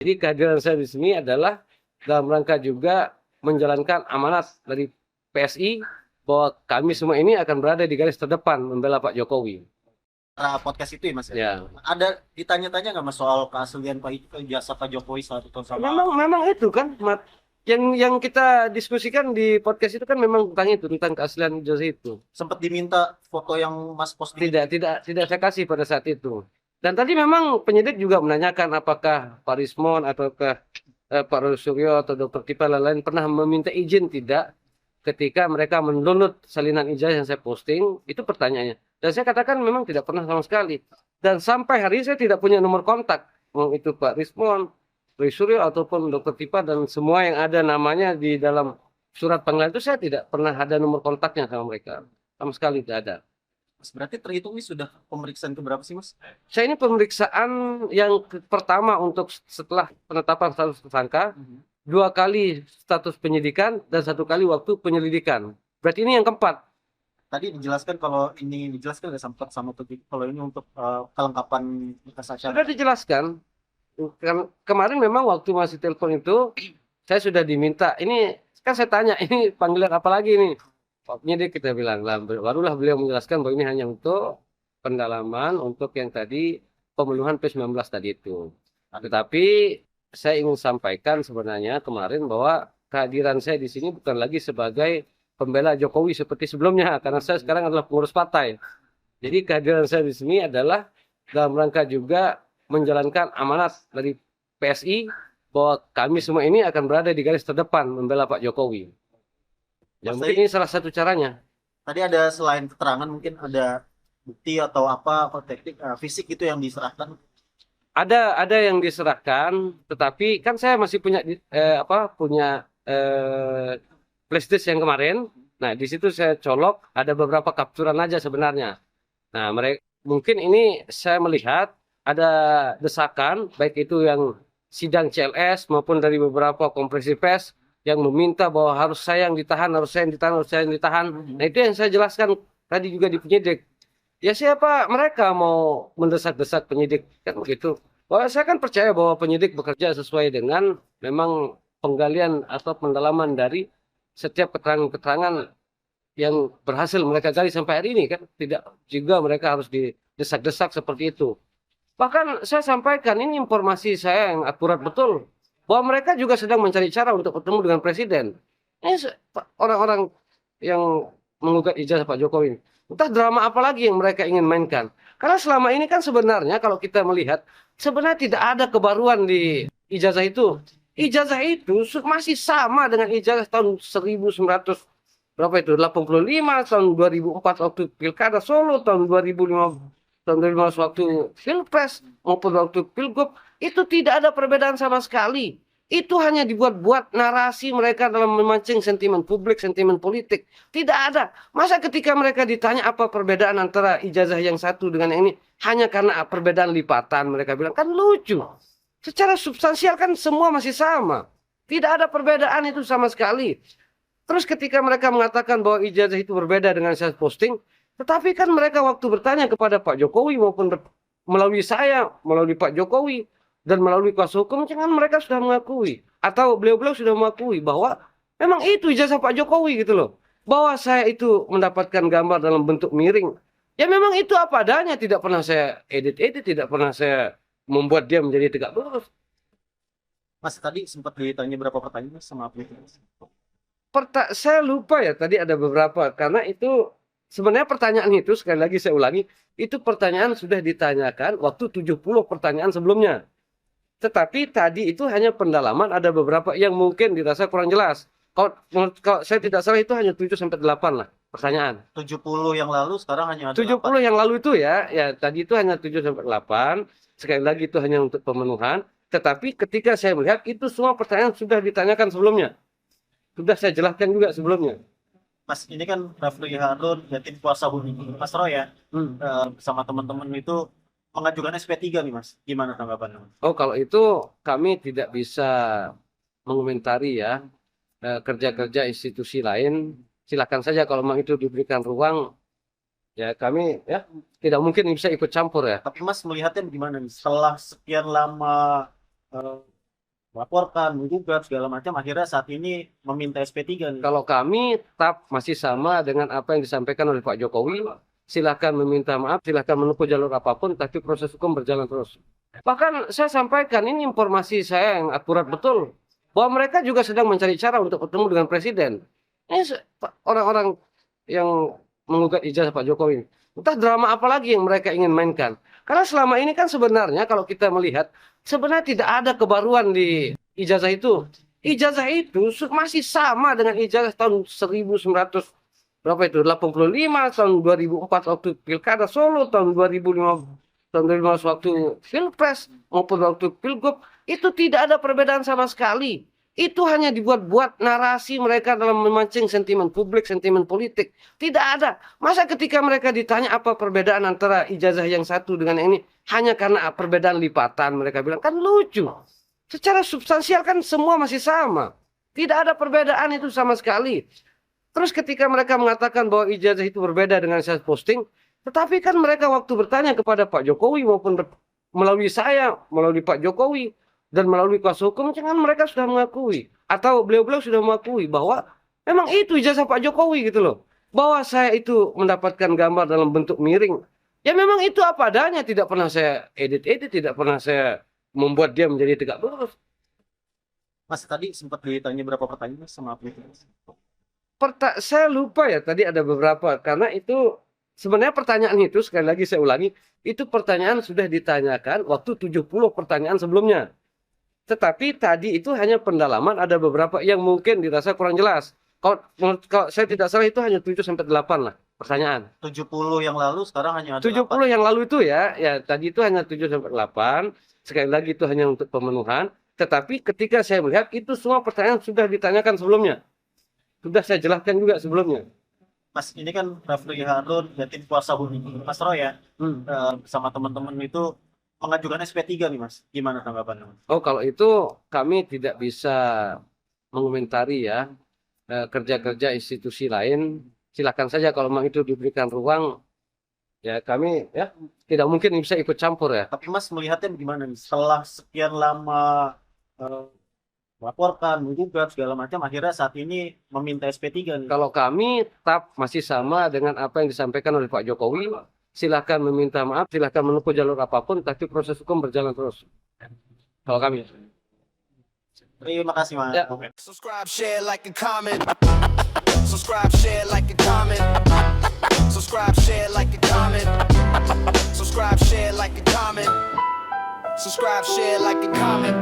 Jadi kehadiran saya di sini adalah dalam rangka juga menjalankan amanat dari PSI bahwa kami semua ini akan berada di garis terdepan membela Pak Jokowi. Podcast itu ya Mas ya. Ya, Ada ditanya-tanya nggak Mas soal keaslian jasa Pak Jokowi saat itu sama memang itu kan yang kita diskusikan di podcast itu kan memang tentang itu, tentang keaslian ijazah itu. sempat diminta foto yang Mas posting itu. Tidak saya kasih pada saat itu. Dan tadi memang penyidik juga menanyakan apakah Pak Rismon ataukah Pak Suryo atau Dokter Tipa lain-lain pernah meminta izin tidak ketika mereka mendownload salinan ijazah yang saya posting, itu pertanyaannya. Dan saya katakan memang tidak pernah sama sekali. Dan sampai hari ini saya tidak punya nomor kontak. Mau itu Pak Rismon, Pak Suryo ataupun Dokter Tipa dan semua yang ada namanya di dalam surat panggilan itu saya tidak pernah ada nomor kontaknya sama mereka. Sama sekali tidak ada. Mas, berarti terhitung ini sudah pemeriksaan keberapa sih Mas? Saya ini pemeriksaan yang pertama untuk setelah penetapan status tersangka, 2 kali status penyidikan dan 1 kali waktu penyelidikan. Berarti ini yang keempat. Tadi dijelaskan kalau ini dijelaskan nggak sempat sama tuh kalau ini untuk kelengkapan kesaksian. Sudah dijelaskan. Kemarin memang waktu masih telepon itu, saya sudah diminta. Ini kan saya tanya, ini panggilan apa lagi nih? Pak penyidik kita bilang, lah, barulah beliau menjelaskan bahwa ini hanya untuk pendalaman, untuk yang tadi pemenuhan P19 tadi itu. Tetapi saya ingin sampaikan sebenarnya kemarin bahwa kehadiran saya di sini bukan lagi sebagai pembela Jokowi seperti sebelumnya, karena saya sekarang adalah pengurus partai. Jadi kehadiran saya di sini adalah dalam rangka juga menjalankan amanat dari PSI bahwa kami semua ini akan berada di garis terdepan membela Pak Jokowi. Ya, Mas, mungkin ini salah satu caranya. tadi ada selain keterangan mungkin ada bukti atau apa teknik fisik itu yang diserahkan. Ada yang diserahkan, tetapi kan saya masih punya punya flashdisk yang kemarin. Nah, di situ saya colok ada beberapa kapturan aja sebenarnya. Nah, mereka mungkin ini saya melihat ada desakan baik itu yang sidang CLS maupun dari beberapa konferensi pers yang meminta bahwa harus saya yang ditahan, harus saya yang ditahan, harus saya yang ditahan. Nah, itu yang saya jelaskan tadi juga di penyidik. Ya siapa mereka mau mendesak-desak penyidik kan begitu. Wah, saya kan percaya bahwa penyidik bekerja sesuai dengan memang penggalian atau pendalaman dari setiap keterangan-keterangan yang berhasil mereka gali sampai hari ini kan tidak juga mereka harus didesak-desak seperti itu. Bahkan saya sampaikan ini informasi saya yang akurat betul bahwa mereka juga sedang mencari cara untuk bertemu dengan presiden. Ini orang-orang yang menggugat ijazah Pak Jokowi. Entah drama apa lagi yang mereka ingin mainkan. Karena selama ini kan sebenarnya kalau kita melihat sebenarnya tidak ada kebaruan di ijazah itu. Ijazah itu masih sama dengan ijazah tahun 1900 berapa itu 85 tahun 2004 waktu Pilkada Solo tahun 2005 tahun 2015 waktu Pilpres maupun waktu Pilgub itu tidak ada perbedaan sama sekali. Itu hanya dibuat-buat narasi mereka dalam memancing sentimen publik, sentimen politik. Tidak ada. Masa ketika mereka ditanya apa perbedaan antara ijazah yang satu dengan yang ini hanya karena perbedaan lipatan mereka bilang kan lucu. Secara substansial kan semua masih sama. Tidak ada perbedaan itu sama sekali. Terus ketika mereka mengatakan bahwa ijazah itu berbeda dengan saya posting, tetapi kan mereka waktu bertanya kepada Pak Jokowi maupun melalui saya, melalui Pak Jokowi, dan melalui kuasa hukum, jangan mereka sudah mengakui. Atau beliau-beliau sudah mengakui bahwa memang itu ijazah Pak Jokowi gitu loh. Bahwa saya itu mendapatkan gambar dalam bentuk miring. Ya memang itu apa adanya, tidak pernah saya edit-edit, tidak pernah saya membuat dia menjadi tegak lurus. Mas, tadi sempat ditanya berapa pertanyaan Mas, sama apa itu? Saya lupa ya tadi ada beberapa karena itu sebenarnya pertanyaan itu sekali lagi saya ulangi itu pertanyaan sudah ditanyakan waktu 70 pertanyaan sebelumnya. Tetapi tadi itu hanya pendalaman ada beberapa yang mungkin dirasa kurang jelas. Kalau saya tidak salah itu hanya 7 sampai 8 lah pertanyaan. 70 yang lalu sekarang hanya ada 70 8. yang lalu itu ya tadi itu hanya 7 sampai 8. Sekali lagi itu hanya untuk pemenuhan. Tetapi ketika saya melihat itu semua pertanyaan sudah ditanyakan sebelumnya. Sudah saya jelaskan juga sebelumnya. Mas, ini kan Rafli Harun, ya tim kuasa hukum Mas Roy ya, sama teman-teman itu mengajukan SP3 nih Mas. Gimana tanggapannya? Oh, kalau itu kami tidak bisa mengomentari ya kerja-kerja institusi lain. Silakan saja kalau memang itu diberikan ruang, ya kami ya tidak mungkin bisa ikut campur ya. Tapi Mas melihatnya gimana nih? Setelah sekian lama melaporkan, menggugat segala macam, akhirnya saat ini meminta SP3 nih. Kalau kami tetap masih sama dengan apa yang disampaikan oleh Pak Jokowi. Silahkan meminta maaf, silahkan menempuh jalur apapun, tapi proses hukum berjalan terus. Bahkan saya sampaikan, ini informasi saya yang akurat betul, bahwa mereka juga sedang mencari cara untuk bertemu dengan Presiden. Ini orang-orang yang menggugat ijazah Pak Jokowi. Entah drama apa lagi yang mereka ingin mainkan. Karena selama ini kan sebenarnya kalau kita melihat, sebenarnya tidak ada kebaruan di ijazah itu. Ijazah itu masih sama dengan ijazah tahun 1900 berapa itu? 85, tahun 2004 waktu Pilkada Solo, tahun 2005, tahun 2015 waktu Pilpres maupun waktu Pilgub. Itu tidak ada perbedaan sama sekali. Itu hanya dibuat-buat narasi mereka dalam memancing sentimen publik, sentimen politik. Tidak ada. Masa ketika mereka ditanya apa perbedaan antara ijazah yang satu dengan yang ini, hanya karena perbedaan lipatan, mereka bilang, kan lucu. Secara substansial kan semua masih sama. Tidak ada perbedaan itu sama sekali. Terus ketika mereka mengatakan bahwa ijazah itu berbeda dengan saya posting, tetapi kan mereka waktu bertanya kepada Pak Jokowi maupun melalui saya, melalui Pak Jokowi, dan melalui kuasa hukum, jangan mereka sudah mengakui. Atau beliau-beliau sudah mengakui bahwa memang itu ijazah Pak Jokowi gitu loh. Bahwa saya itu mendapatkan gambar dalam bentuk miring. Ya memang itu apa adanya, tidak pernah saya edit-edit, tidak pernah saya membuat dia menjadi tegak lurus. Mas tadi sempat ditanya berapa pertanyaan sama apa itu? Saya lupa ya, tadi ada beberapa. Karena itu sebenarnya pertanyaan itu, sekali lagi saya ulangi, itu pertanyaan sudah ditanyakan waktu 70 pertanyaan sebelumnya. Tetapi tadi itu hanya pendalaman, ada beberapa yang mungkin dirasa kurang jelas. Kalau saya tidak salah itu hanya 7-8 lah pertanyaan. 70 yang lalu sekarang hanya ada 70 yang lalu itu ya tadi itu hanya 7-8. Sekali lagi itu hanya untuk pemenuhan. Tetapi ketika saya melihat itu semua pertanyaan sudah ditanyakan sebelumnya. Sudah saya jelaskan juga sebelumnya. Mas, ini kan Rafli Harun, ya tim kuasa hukum Mas Roy ya, sama teman-teman itu mengajukan SP3 nih Mas. Gimana tanggapannya? Oh, kalau itu kami tidak bisa mengomentari ya kerja-kerja institusi lain. Silakan saja kalau memang itu diberikan ruang, ya kami ya tidak mungkin bisa ikut campur ya. Tapi Mas melihatnya bagaimana nih? Setelah sekian lama melaporkan, menggugat segala macam, akhirnya saat ini meminta SP3 nih. Kalau kami tetap masih sama dengan apa yang disampaikan oleh Pak Jokowi. Silahkan meminta maaf, silahkan menempuh jalur apapun, tapi proses hukum berjalan terus. Kalau kami. Terima kasih Mas. Ya. Subscribe, share, like, and comment. Subscribe, share, like, and comment. Subscribe, share, like, and comment. Subscribe, share, like, and comment. Subscribe, share, like, and comment.